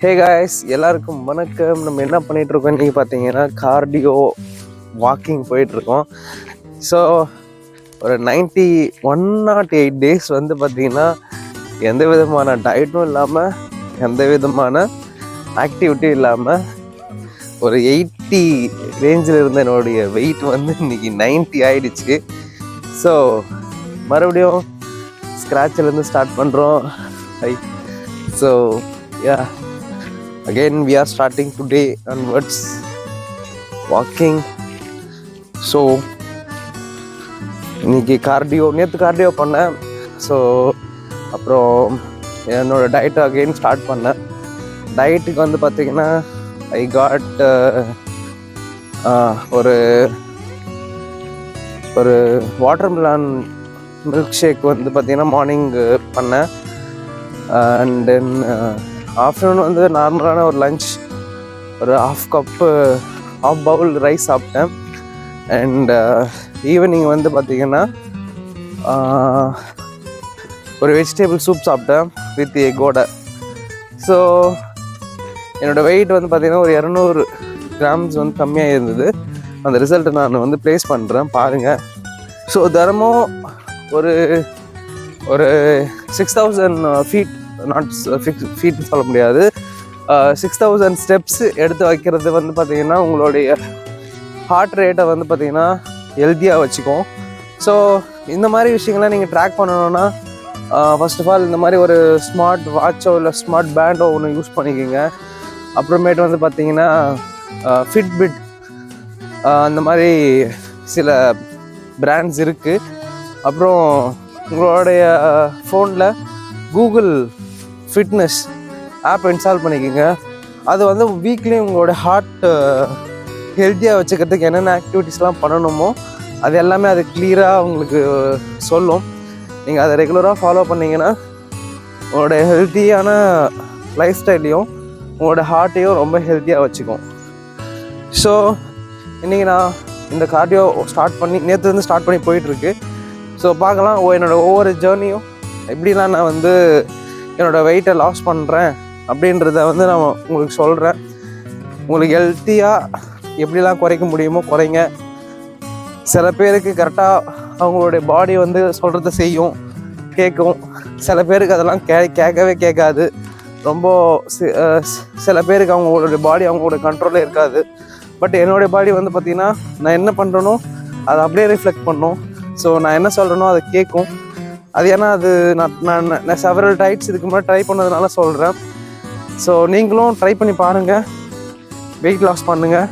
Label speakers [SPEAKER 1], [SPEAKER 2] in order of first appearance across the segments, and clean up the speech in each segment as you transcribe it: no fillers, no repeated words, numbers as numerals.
[SPEAKER 1] Hey guys, எல்லாருக்கும் வணக்கம். நம்ம என்ன பண்ணிகிட்ருக்கோம் இன்றைக்கி பார்த்தீங்கன்னா கார்டியோ வாக்கிங் போயிட்டுருக்கோம். ஸோ ஒரு 108 டேஸ் வந்து பார்த்திங்கன்னா எந்த விதமான டயட்டும் இல்லாமல், எந்த விதமான ஆக்டிவிட்டியும் இல்லாமல் ஒரு 80 ரேஞ்சில் இருந்த என்னுடைய வெயிட் வந்து இன்றைக்கி 90 ஆகிடுச்சு. ஸோ மறுபடியும் ஸ்க்ராட்சிலேருந்து ஸ்டார்ட் பண்ணுறோம். So yeah, again we are starting today onwards walking. So இன்னைக்கு நேற்று கார்டியோ பண்ணேன். ஸோ அப்புறம் என்னோடய டயட்டை அகெயின் ஸ்டார்ட் பண்ணேன். டயட்டுக்கு வந்து பார்த்திங்கன்னா ஐ காட் ஒரு வாட்டர்மெலான் மில்க் ஷேக் வந்து பார்த்திங்கன்னா மார்னிங் பண்ணேன். அண்ட் தென் ஆஃப்டர்நூன் வந்து நார்மலான ஒரு லஞ்ச், ஒரு ஹாஃப் பவுல் ரைஸ் சாப்பிட்டேன். அண்ட் ஈவினிங் வந்து பார்த்திங்கன்னா ஒரு வெஜிடபிள் சூப் சாப்பிட்டேன் வித் எக்கோட. ஸோ என்னோடய வெயிட் வந்து பார்த்திங்கன்னா ஒரு 200 கிராம்ஸ் வந்து கம்மியாக இருந்தது. அந்த ரிசல்ட்டை நான் வந்து ப்ளேஸ் பண்ணுறேன், பாருங்கள். ஸோ தினமும் ஒரு 6000 ஃபீட், நாட் ஃபீட்னு சொல்ல முடியாது, 6000 ஸ்டெப்ஸ் எடுத்து வைக்கிறது வந்து பார்த்திங்கன்னா உங்களுடைய ஹார்ட் ரேட்டை வந்து பார்த்திங்கன்னா ஹெல்த்தியாக வச்சுக்கும். ஸோ இந்த மாதிரி விஷயங்கள்லாம் நீங்கள் ட்ராக் பண்ணணுன்னா ஃபர்ஸ்ட் ஆஃப் ஆல் இந்த மாதிரி ஒரு ஸ்மார்ட் வாட்சோ இல்லை ஸ்மார்ட் பேண்டோ ஒன்று யூஸ் பண்ணிக்கோங்க. அப்புறமேட்டு வந்து பார்த்திங்கன்னா ஃபிட்பிட் அந்த மாதிரி சில பிராண்ட்ஸ் இருக்குது. அப்புறம் உங்களுடைய ஃபோனில் கூகுள் ஃபிட்னஸ் ஆப் இன்ஸ்டால் பண்ணிக்கோங்க. அது வந்து வீக்லி உங்களோட ஹார்ட் ஹெல்த்தியாக வச்சுக்கிறதுக்கு என்னென்ன ஆக்டிவிட்டீஸ்லாம் பண்ணணுமோ அது எல்லாமே அது கிளியராக உங்களுக்கு சொல்லும். நீங்கள் அதை ரெகுலராக ஃபாலோ பண்ணிங்கன்னா உங்களோட ஹெல்த்தியான லைஃப் ஸ்டைலையும் உங்களோட ஹார்ட்டையும் ரொம்ப ஹெல்த்தியாக வச்சுக்கும். ஸோ இன்றைக்கி நான் இந்த கார்டியோ நேற்று ஸ்டார்ட் பண்ணி போயிட்டுருக்கு. ஸோ பார்க்கலாம் என்னோடய ஒவ்வொரு ஜேர்னியும் எப்படிலாம் நான் வந்து என்னோடய வெயிட்டை லாஸ் பண்ணுறேன் அப்படின்றத வந்து நான் உங்களுக்கு சொல்கிறேன். உங்களுக்கு ஹெல்த்தியாக எப்படிலாம் குறைக்க முடியுமோ குறைங்க. சில பேருக்கு கரெக்டாக அவங்களுடைய பாடி வந்து சொல்கிறத செய்யும், கேட்கும். சில பேருக்கு அதெல்லாம் கேட்கவே கேட்காது. ரொம்ப சில பேருக்கு அவங்களுடைய பாடி அவங்களோட கண்ட்ரோலே இருக்காது. பட் என்னுடைய பாடி வந்து பார்த்திங்கன்னா நான் என்ன பண்ணுறேனோ அதை அப்படியே ரிஃப்ளெக்ட் பண்ணும். ஸோ நான் என்ன சொல்கிறேனோ அதை கேட்கும். அது ஏன்னா அது நான் செவரல் டைட்ஸ் இதுக்கு முன்னாடி ட்ரை பண்ணதுனால சொல்கிறேன். ஸோ நீங்களும் ட்ரை பண்ணி பாருங்கள், வெயிட் லாஸ் பண்ணுங்கள்.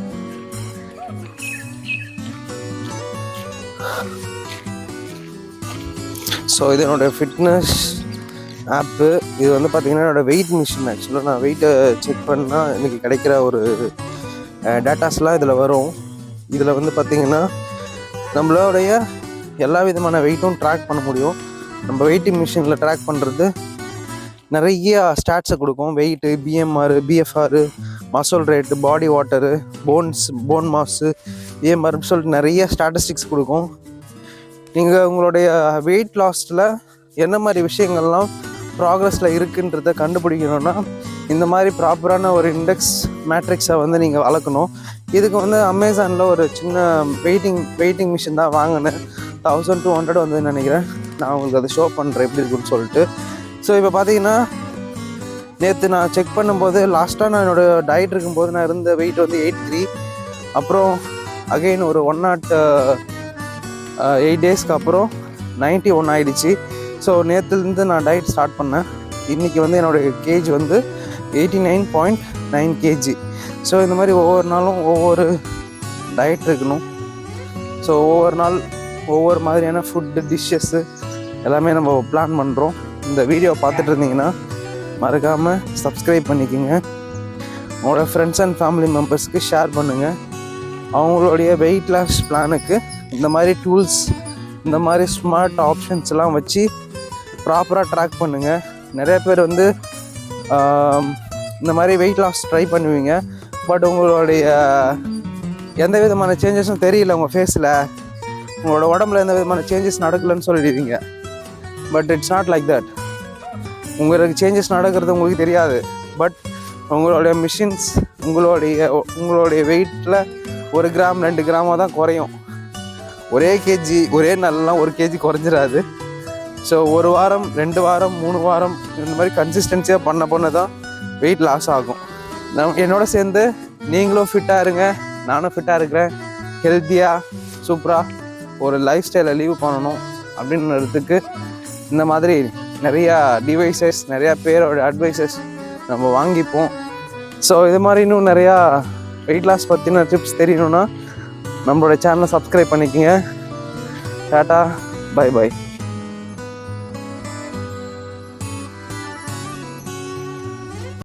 [SPEAKER 1] ஸோ இது என்னோடய ஃபிட்னஸ் ஆப்பு. இது வந்து பார்த்திங்கன்னா என்னோடய வெயிட் மிஷின். ஆக்சுவலாக நான் வெயிட்டை செக் பண்ணால் எனக்கு கிடைக்கிற ஒரு டேட்டாஸ்லாம் இதில் வரும். இதில் வந்து பார்த்திங்கன்னா நம்மளோடைய எல்லா விதமான வெயிட்டும் ட்ராக் பண்ண முடியும். நம்ம வெயிட்டிங் மிஷினில் ட்ராக் பண்ணுறது நிறைய ஸ்டாட்ஸை கொடுக்கும். வெயிட்டு, பிஎம்ஆர், பிஎஃப்ஆர், மசல் ரேட்டு, பாடி வாட்டரு, போன் மாஸு, ஏஎம்ஆர்னு சொல்லிட்டு நிறைய ஸ்டாட்டிஸ்டிக்ஸ் கொடுக்கும். நீங்கள் உங்களுடைய வெயிட் லாஸில் என்ன மாதிரி விஷயங்கள்லாம் ப்ராக்ரஸில் இருக்குன்றதை கண்டுபிடிக்கணுன்னா இந்த மாதிரி ப்ராப்பரான ஒரு இண்டெக்ஸ் மேட்ரிக்ஸை வந்து நீங்கள் வளர்க்கணும். இதுக்கு வந்து அமேசானில் ஒரு சின்ன வெயிட்டிங் மிஷின் தான் வாங்கினேன். 1200 வந்து நினைக்கிறேன். நான் உங்களுக்கு அதை ஷோ பண்ணுறேன் எப்படி இருக்குன்னு சொல்லிட்டு. ஸோ இப்போ பார்த்தீங்கன்னா நேற்று நான் செக் பண்ணும்போது லாஸ்ட்டாக நான் என்னோடய டயட் இருக்கும்போது நான் இருந்த வெயிட் வந்து 83. அப்புறம் அகெயின் ஒரு 108 டேஸ்க்கு அப்புறம் 91 ஆகிடுச்சு. ஸோ நேற்றுலேருந்து நான் டயட் ஸ்டார்ட் பண்ணேன். இன்றைக்கி வந்து என்னோடய கேஜ் வந்து 89.9 kg. ஸோ இந்த மாதிரி ஒவ்வொரு நாளும் ஒவ்வொரு டயட் இருக்கணும். ஸோ ஒவ்வொரு நாள் ஒவ்வொரு மாதிரியான ஃபுட்டு டிஷ்ஷஸ்ஸு எல்லாமே நம்ம பிளான் பண்ணுறோம். இந்த வீடியோவை பார்த்துட்டு இருந்தீங்கன்னா மறக்காமல் சப்ஸ்கிரைப் பண்ணிக்கோங்க. உங்களோட ஃப்ரெண்ட்ஸ் அண்ட் ஃபேமிலி மெம்பர்ஸ்க்கு ஷேர் பண்ணுங்கள். அவங்களுடைய வெயிட் லாஸ் பிளானுக்கு இந்த மாதிரி டூல்ஸ், இந்த மாதிரி ஸ்மார்ட் ஆப்ஷன்ஸ்லாம் வச்சு ப்ராப்பராக ட்ராக் பண்ணுங்கள். நிறைய பேர் வந்து இந்த மாதிரி வெயிட் லாஸ் ட்ரை பண்ணுவீங்க. பட் உங்களுடைய எந்த விதமான சேஞ்சஸும் தெரியல உங்கள் ஃபேஸில், உங்களோட உடம்புல எந்த விதமான சேஞ்சஸ் நடக்கலைன்னு சொல்லிடுவீங்க. But it's not like that. உங்களுக்கு சேஞ்சஸ் நடக்கிறது உங்களுக்கு தெரியாது. பட் உங்களுடைய மிஷின்ஸ் உங்களுடைய வெயிட்டில் 1 கிராம் 2 கிராமாக தான் குறையும். ஒரே கேஜி ஒரே நாள்லாம் 1 கேஜி குறைஞ்சிடாது. ஸோ 1 வாரம் 2 வாரம் 3 வாரம் இந்த மாதிரி கன்சிஸ்டன்சியாக பண்ண தான் வெயிட் லாஸ் ஆகும். என்னோட சேர்ந்து நீங்களும் ஃபிட்டாக இருங்க, நானும் ஃபிட்டாக இருக்கிறேன். ஹெல்த்தியாக சூப்பராக ஒரு லைஃப் ஸ்டைலை லீவ் பண்ணணும் அப்படின்றதுக்கு இந்த மாதிரி நிறையா டிவைசஸ், நிறையா பேரோட அட்வைசஸ் நம்ம வாங்கிப்போம். ஸோ இது மாதிரி இன்னும் நிறையா வெயிட் லாஸ் பற்றின டிப்ஸ் தெரியணுன்னா நம்மளோட சேனலை சப்ஸ்கிரைப் பண்ணிக்கோங்க. டாட்டா, பை பை.